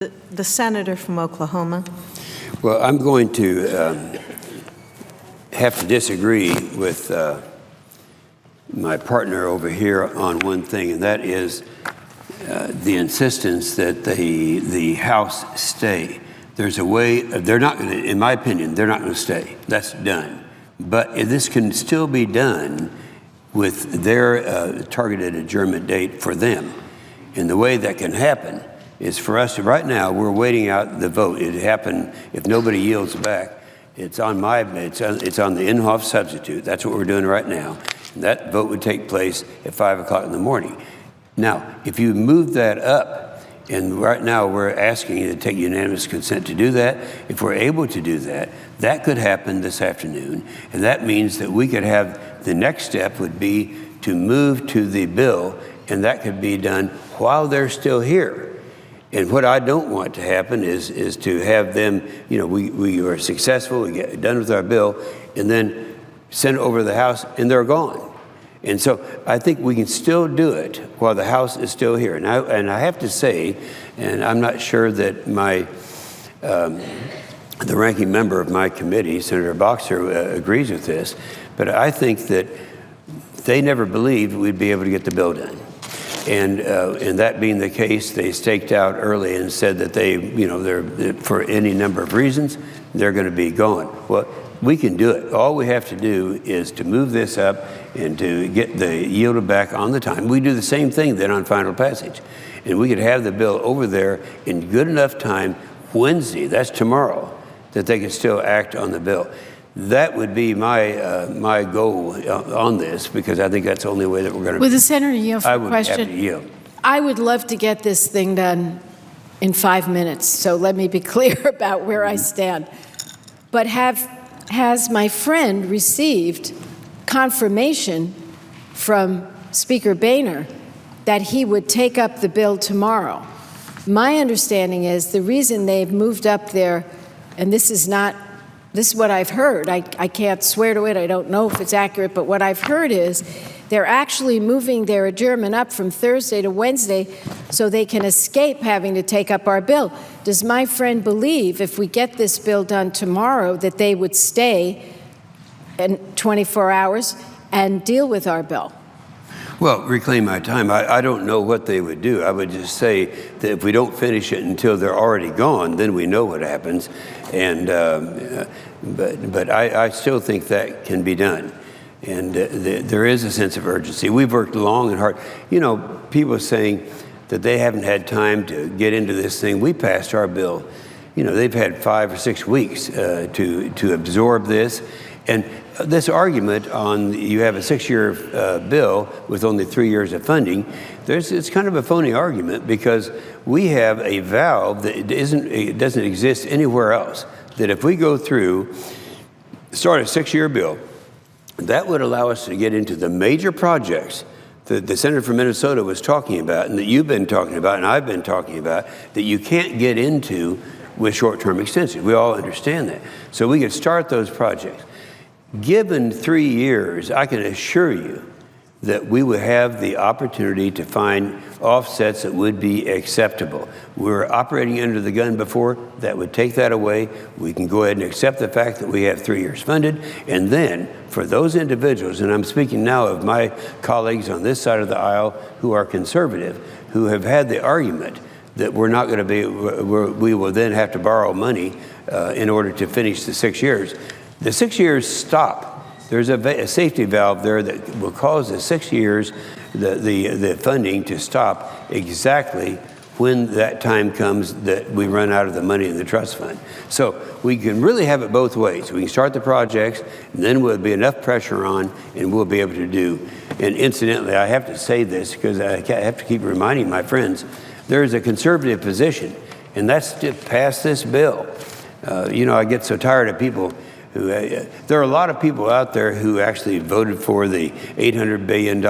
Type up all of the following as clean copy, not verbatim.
The senator from Oklahoma. Well, I'm going to have to disagree with my partner over here on one thing, and that is the insistence that the House stay. There's a way, they're not going to, in my opinion, they're not going to stay. That's done. But this can still be done with their targeted adjournment date for them. And the way that can happen is for us to, right now, we're waiting out the vote. It happened, if nobody yields back, it's on the Inhofe substitute. That's what we're doing right now. And that vote would take place at 5 o'clock in the morning. Now, if you move that up, and right now we're asking you to take unanimous consent to do that, if we're able to do that, that could happen this afternoon. And that means that we could have, the next step would be to move to the bill, and that could be done while they're still here. And what I don't want to happen is to have them, you know, we are successful, we get done with our bill, and then send it over to the House, and they're gone. And so I think we can still do it while the House is still here. And I have to say, and I'm not sure that the ranking member of my committee, Senator Boxer, agrees with this, but I think that they never believed we'd be able to get the bill done. And that being the case, they staked out early and said that they, you know, they're, for any number of reasons, they're going to be gone. Well, we can do it. All we have to do is to move this up and to get the yield back on the time. We do the same thing then on final passage. And we could have the bill over there in good enough time Wednesday, that's tomorrow, that they could still act on the bill. That would be my goal on this, because I think that's the only way that we're going to. With the Senator yield for I a would question, have to yield. I would love to get this thing done in 5 minutes. So let me be clear about where I stand. But has my friend received confirmation from Speaker Boehner that he would take up the bill tomorrow? My understanding is the reason they've moved up there, and this is what I've heard. I can't swear to it. I don't know if it's accurate, but what I've heard is they're actually moving their adjournment up from Thursday to Wednesday so they can escape having to take up our bill. Does my friend believe if we get this bill done tomorrow that they would stay in 24 hours and deal with our bill? Well, reclaim my time. I don't know what they would do. I would just say that if we don't finish it until they're already gone, then we know what happens. And but I still think that can be done. And there is a sense of urgency. We've worked long and hard. You know, people saying that they haven't had time to get into this thing. We passed our bill. You know, they've had 5 or 6 weeks to absorb this. And this argument on you have a 6-year bill with only 3 years of funding, it's kind of a phony argument, because we have a valve that doesn't exist anywhere else. That if we go through, start a 6-year bill, that would allow us to get into the major projects that the senator from Minnesota was talking about, and that you've been talking about, and I've been talking about, that you can't get into with short-term extensions. We all understand that. So we could start those projects. Given 3 years, I can assure you that we would have the opportunity to find offsets that would be acceptable. We were operating under the gun before. That would take that away. We can go ahead and accept the fact that we have 3 years funded. And then for those individuals, and I'm speaking now of my colleagues on this side of the aisle who are conservative, who have had the argument that we're not going to be, we will then have to borrow money in order to finish the 6 years. The 6 years stop. There's a safety valve there that will cause the 6 years, the funding to stop exactly when that time comes that we run out of the money in the trust fund. So we can really have it both ways. We can start the projects, and then there'll be enough pressure on, and we'll be able to do. And incidentally, I have to say this because I have to keep reminding my friends, there is a conservative position, and that's to pass this bill. You know, I get so tired of people there are a lot of people out there who actually voted for the $800 billion,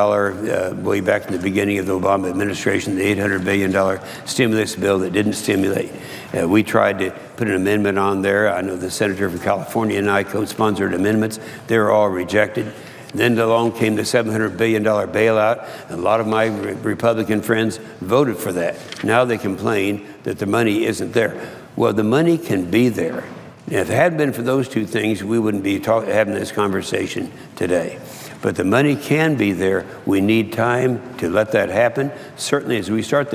way back in the beginning of the Obama administration, the $800 billion stimulus bill that didn't stimulate. We tried to put an amendment on there. I know the senator from California and I co-sponsored amendments. They were all rejected. Then along came the $700 billion bailout. A lot of my Republican friends voted for that. Now they complain that the money isn't there. Well, the money can be there. If it hadn't been for those two things, we wouldn't be having this conversation today. But the money can be there. We need time to let that happen. Certainly, as we start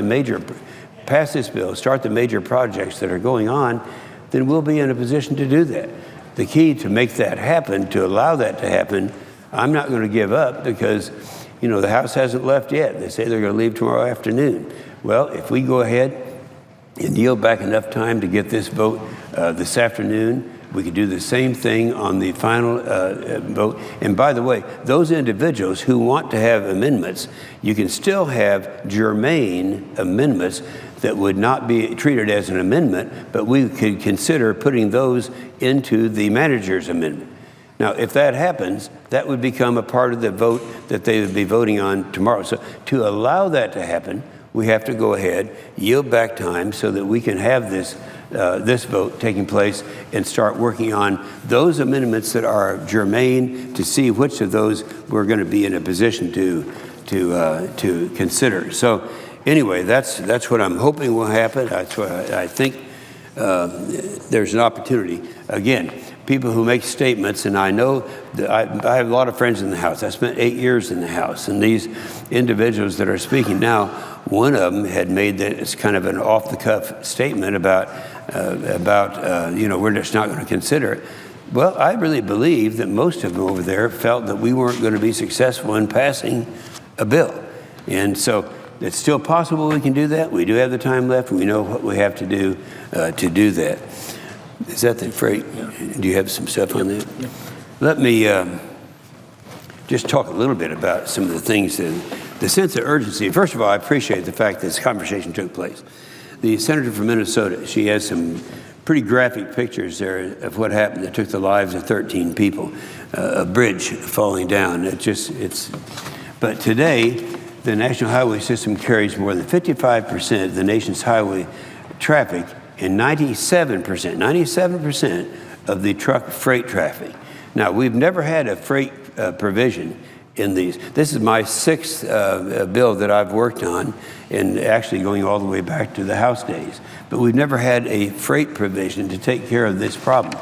pass this bill, start the major projects that are going on, then we'll be in a position to do that. The key to make that happen, to allow that to happen, I'm not going to give up because, you know, the House hasn't left yet. They say they're going to leave tomorrow afternoon. Well, if we go ahead and yield back enough time to get this vote this afternoon, we could do the same thing on the final vote. And by the way, those individuals who want to have amendments, you can still have germane amendments that would not be treated as an amendment, but we could consider putting those into the manager's amendment. Now, if that happens, that would become a part of the vote that they would be voting on tomorrow. So to allow that to happen, we have to go ahead, yield back time so that we can have this vote taking place and start working on those amendments that are germane to see which of those we're going to be in a position to consider. So anyway, that's what I'm hoping will happen. That's what I think there's an opportunity. Again, people who make statements, and I know that I have a lot of friends in the House. I spent 8 years in the House, and these individuals that are speaking now, one of them had made that it's kind of an off-the-cuff statement about you know, we're just not going to consider it. Well, I really believe that most of them over there felt that we weren't going to be successful in passing a bill. And so it's still possible we can do that. We do have the time left. We know what we have to do that. Is that the freight? Yeah. Do you have some stuff on that? Yeah. Let me just talk a little bit about some of the things, the sense of urgency. First of all, I appreciate the fact that this conversation took place. The senator from Minnesota, she has some pretty graphic pictures there of what happened that took the lives of 13 people, a bridge falling down. But today, the National Highway System carries more than 55% of the nation's highway traffic and 97% of the truck freight traffic. Now, we've never had a freight provision in these. This is my sixth bill that I've worked on, and actually going all the way back to the House days. But we've never had a freight provision to take care of this problem.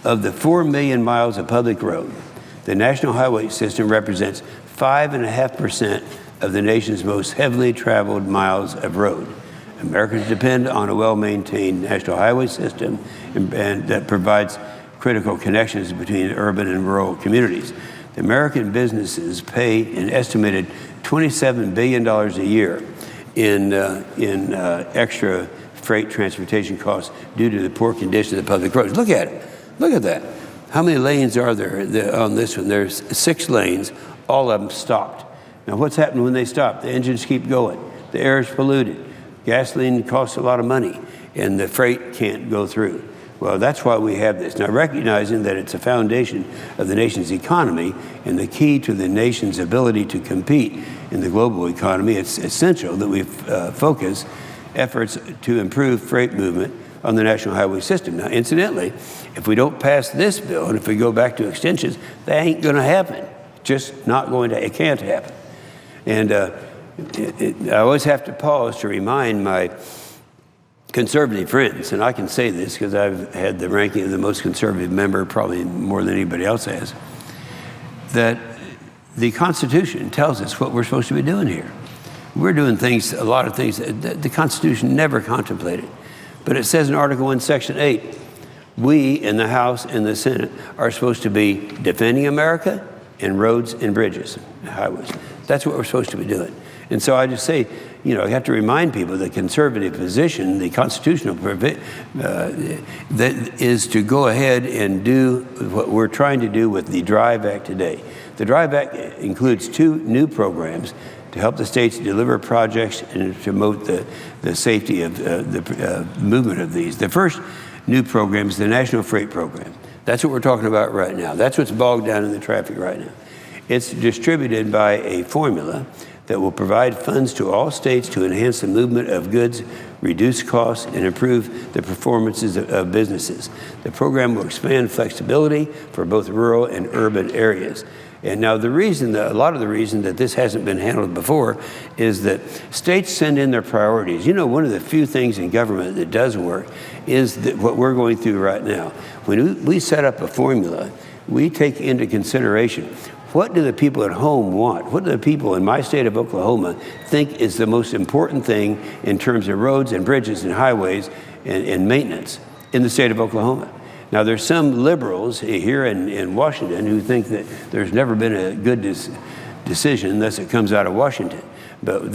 Of the 4 million miles of public road, the National Highway System represents 5.5% of the nation's most heavily traveled miles of road. Americans depend on a well-maintained national highway system and that provides critical connections between urban and rural communities. The American businesses pay an estimated $27 billion a year in extra freight transportation costs due to the poor condition of the public roads. Look at it. Look at that. How many lanes are there on this one? There's 6 lanes. All of them stopped. Now, what's happened when they stop? The engines keep going. The air is polluted. Gasoline costs a lot of money, and the freight can't go through. Well, that's why we have this. Now, recognizing that it's a foundation of the nation's economy and the key to the nation's ability to compete in the global economy, it's essential that we focus efforts to improve freight movement on the national highway system. Now, incidentally, if we don't pass this bill and if we go back to extensions, that ain't going to happen. Just not going to, it can't happen. And I always have to pause to remind my conservative friends, and I can say this because I've had the ranking of the most conservative member probably more than anybody else has, that the Constitution tells us what we're supposed to be doing here. We're doing things, a lot of things that the Constitution never contemplated. But it says in Article 1, Section 8, we in the House and the Senate are supposed to be defending America and roads and bridges and highways. That's what we're supposed to be doing. And so I just say, you know, you have to remind people the conservative position, the constitutional that is to go ahead and do what we're trying to do with the DRIVE Act today. The DRIVE Act includes 2 new programs to help the states deliver projects and to promote the safety of the movement of these. The first new program is the National Freight Program. That's what we're talking about right now. That's what's bogged down in the traffic right now. It's distributed by a formula that will provide funds to all states to enhance the movement of goods, reduce costs, and improve the performances of businesses. The program will expand flexibility for both rural and urban areas. And now a lot of the reason that this hasn't been handled before is that states send in their priorities. You know, one of the few things in government that does work is what we're going through right now. When we set up a formula, we take into consideration, what do the people at home want? What do the people in my state of Oklahoma think is the most important thing in terms of roads and bridges and highways and maintenance in the state of Oklahoma? Now, there's some liberals here in Washington who think that there's never been a good decision unless it comes out of Washington. But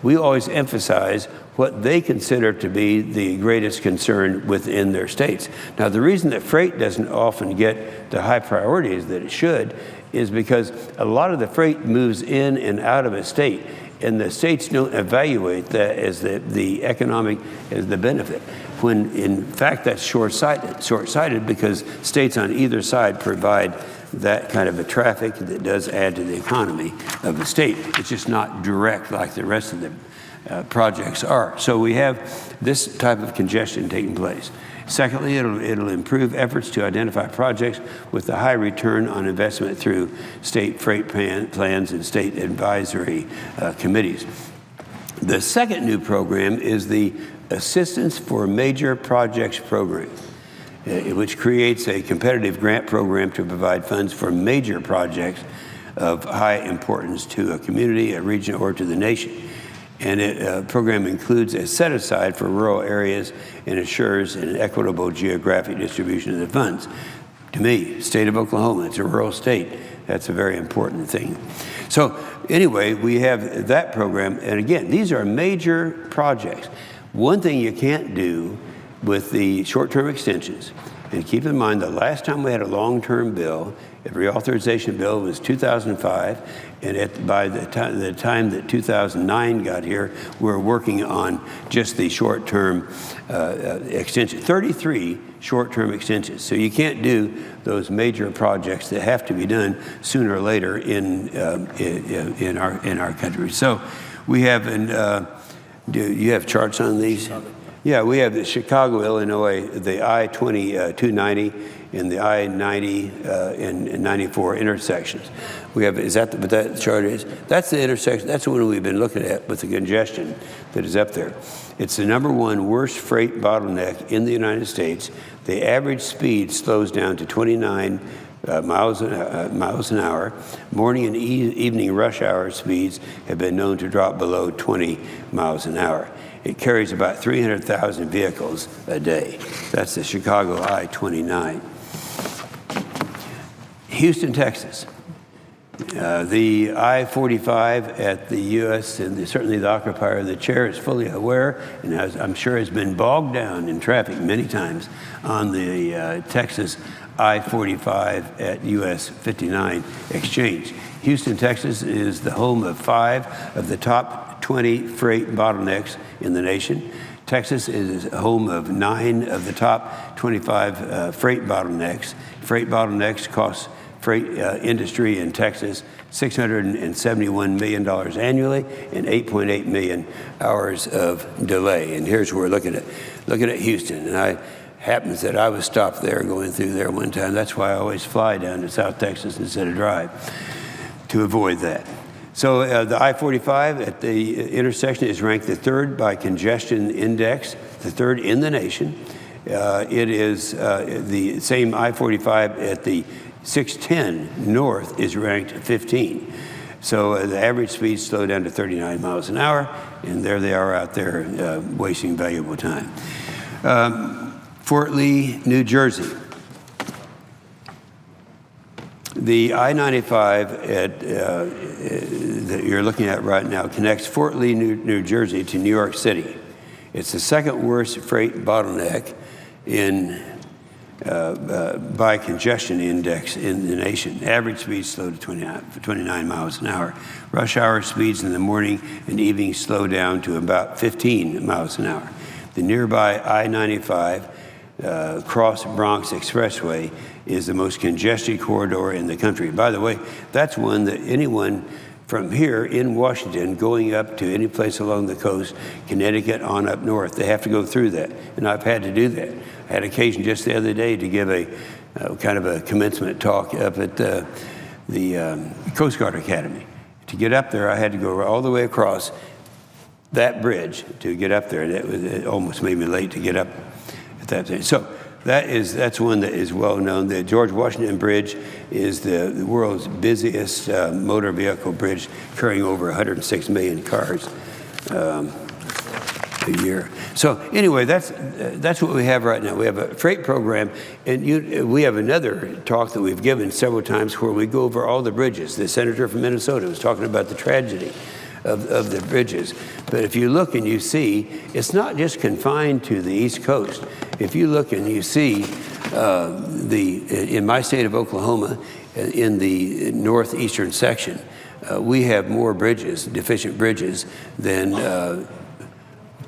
we always emphasize what they consider to be the greatest concern within their states. Now, the reason that freight doesn't often get the high priorities that it should is because a lot of the freight moves in and out of a state, and the states don't evaluate that as the economic, as the benefit, when in fact that's short-sighted because states on either side provide that kind of a traffic that does add to the economy of the state. It's just not direct like the rest of the projects are. So we have this type of congestion taking place. Secondly, it'll improve efforts to identify projects with a high return on investment through state freight plans and state advisory committees. The second new program is the Assistance for Major Projects program, which creates a competitive grant program to provide funds for major projects of high importance to a community, a region, or to the nation. And the program includes a set-aside for rural areas and assures an equitable geographic distribution of the funds. To me, state of Oklahoma, it's a rural state. That's a very important thing. So anyway, we have that program. And again, these are major projects. One thing you can't do with the short-term extensions, and keep in mind the last time we had a long-term bill, a reauthorization bill, was 2005, and by the time that 2009 got here, we were working on just the short-term extension, 33 short-term extensions. So you can't do those major projects that have to be done sooner or later in our country. So we have, do you have charts on these? Yeah, we have the Chicago, Illinois, the I-290 and the I-90 and 94 intersections. We have, is that what that chart is? That's the intersection, that's the one we've been looking at with the congestion that is up there. It's the #1 worst freight bottleneck in the United States. The average speed slows down to 29 miles an hour. Morning and evening rush hour speeds have been known to drop below 20 miles an hour. It carries about 300,000 vehicles a day. That's the Chicago I-29. Houston, Texas. The I-45 at the U.S. and certainly the occupier of the chair is fully aware, and I'm sure has been bogged down in traffic many times on the Texas I-45 at US 59 exchange. Houston, Texas is the home of 5 of the top 20 freight bottlenecks in the nation. Texas is home of 9 of the top 25 freight bottlenecks. Freight bottlenecks cost freight industry in Texas $671 million annually and 8.8 million hours of delay. And here's where we're looking at Houston. And happens that I was stopped there going through there one time. That's why I always fly down to South Texas instead of drive, to avoid that. So the I-45 at the intersection is ranked the 3rd by congestion index, the 3rd in the nation. It is the same I-45 at the 610 north is ranked 15. So the average speed slowed down to 39 miles an hour, and there they are out there wasting valuable time. Fort Lee, New Jersey. The I-95 that you're looking at right now connects Fort Lee, New Jersey to New York City. It's the 2nd worst freight bottleneck by congestion index in the nation. Average speed slowed to 29 miles an hour. Rush hour speeds in the morning and evening slow down to about 15 miles an hour. The nearby I-95 Cross Bronx Expressway is the most congested corridor in the country. By the way, that's one that anyone from here in Washington going up to any place along the coast, Connecticut on up north, they have to go through that. And I've had to do that. I had occasion just the other day to give a kind of a commencement talk up at Coast Guard Academy. To get up there, I had to go all the way across that bridge to get up there. It almost made me late to get up at that time. So that's one that is well known. The George Washington Bridge is the world's busiest motor vehicle bridge, carrying over 106 million cars a year. So anyway, that's what we have right now. We have a freight program, and we have another talk that we've given several times where we go over all the bridges. The senator from Minnesota was talking about the tragedy of the bridges. But if you look and you see, it's not just confined to the East Coast. If you look and you see in my state of Oklahoma, in the northeastern section, we have more bridges, deficient bridges, than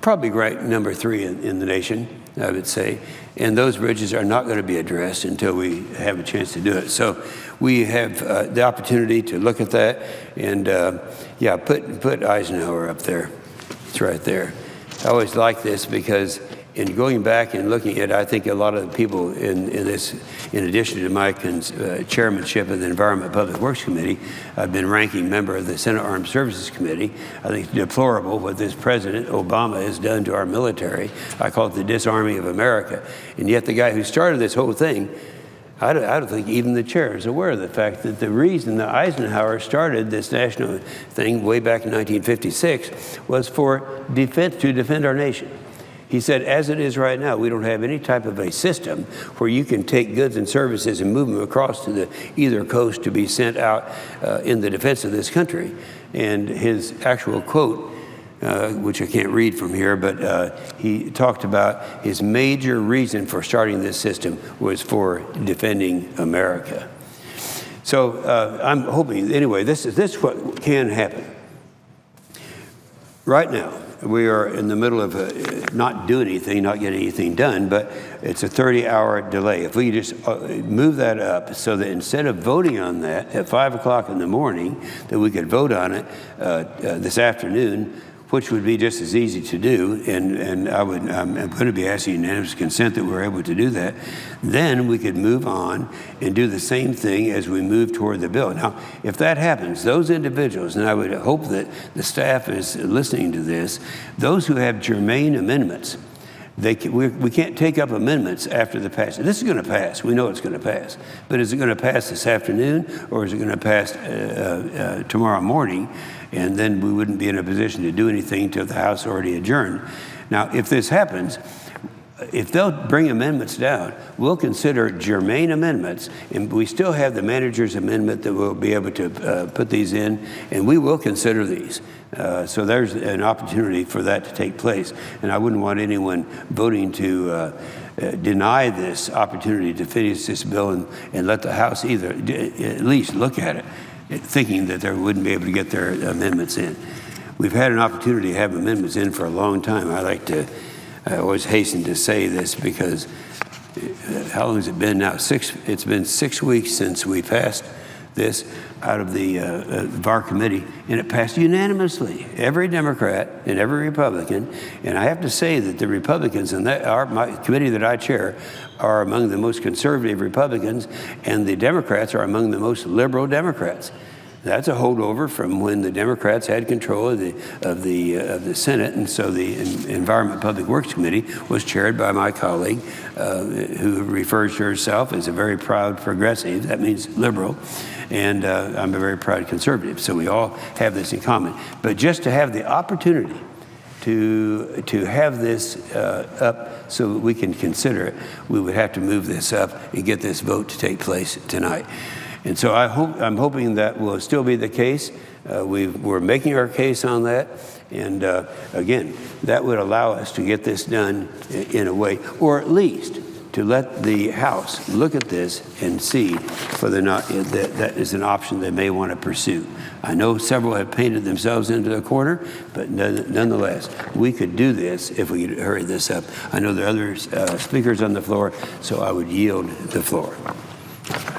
probably ranked number 3 in the nation, I would say. And those bridges are not going to be addressed until we have a chance to do it. So we have the opportunity to look at that. And yeah, put Eisenhower up there. It's right there. I always like this because in going back and looking at, I think a lot of the people in this, in addition to my chairmanship of the Environment Public Works Committee, I've been ranking member of the Senate Armed Services Committee. I think it's deplorable what this President Obama has done to our military. I call it the disarming of America. And yet the guy who started this whole thing, I don't think even the chair is aware of the fact that the reason that Eisenhower started this national thing way back in 1956 was for defense, to defend our nation. He said, as it is right now, we don't have any type of a system where you can take goods and services and move them across to either coast to be sent out in the defense of this country. And his actual quote, which I can't read from here, but he talked about his major reason for starting this system was for defending America. So I'm hoping, anyway, this is what can happen. Right now, we are in the middle of not doing anything, not getting anything done, but it's a 30-hour delay. If we just move that up so that instead of voting on that at 5 o'clock in the morning, that we could vote on it this afternoon, which would be just as easy to do, and I'm going to be asking unanimous consent that we're able to do that, then we could move on and do the same thing as we move toward the bill. Now, if that happens, those individuals, and I would hope that the staff is listening to this, those who have germane amendments, we can't take up amendments after the passage. This is going to pass. We know it's going to pass. But is it going to pass this afternoon, or is it going to pass tomorrow morning? And then we wouldn't be in a position to do anything until the House already adjourned. Now, if this happens, if they'll bring amendments down, we'll consider germane amendments, and we still have the manager's amendment that we'll be able to put these in, and we will consider these. So there's an opportunity for that to take place. And I wouldn't want anyone voting to deny this opportunity to finish this bill and let the House either at least look at it, thinking that they wouldn't be able to get their amendments in. We've had an opportunity to have amendments in for a long time. I always hasten to say this because how long has it been now? It's been 6 weeks since we passed this out of the VAR committee, and it passed unanimously. Every Democrat and every Republican, and I have to say that the Republicans in my committee that I chair are among the most conservative Republicans, and the Democrats are among the most liberal Democrats. That's a holdover from when the Democrats had control of the Senate, and so the Environment Public Works Committee was chaired by my colleague, who refers to herself as a very proud progressive. That means liberal, and I'm a very proud conservative. So we all have this in common. But just to have the opportunity to have this up so that we can consider it, we would have to move this up and get this vote to take place tonight. And so I'm hoping that will still be the case. We're making our case on that. And again, that would allow us to get this done in a way, or at least to let the House look at this and see whether or not that is an option they may want to pursue. I know several have painted themselves into a corner, but nonetheless, we could do this if we could hurry this up. I know there are other speakers on the floor, so I would yield the floor.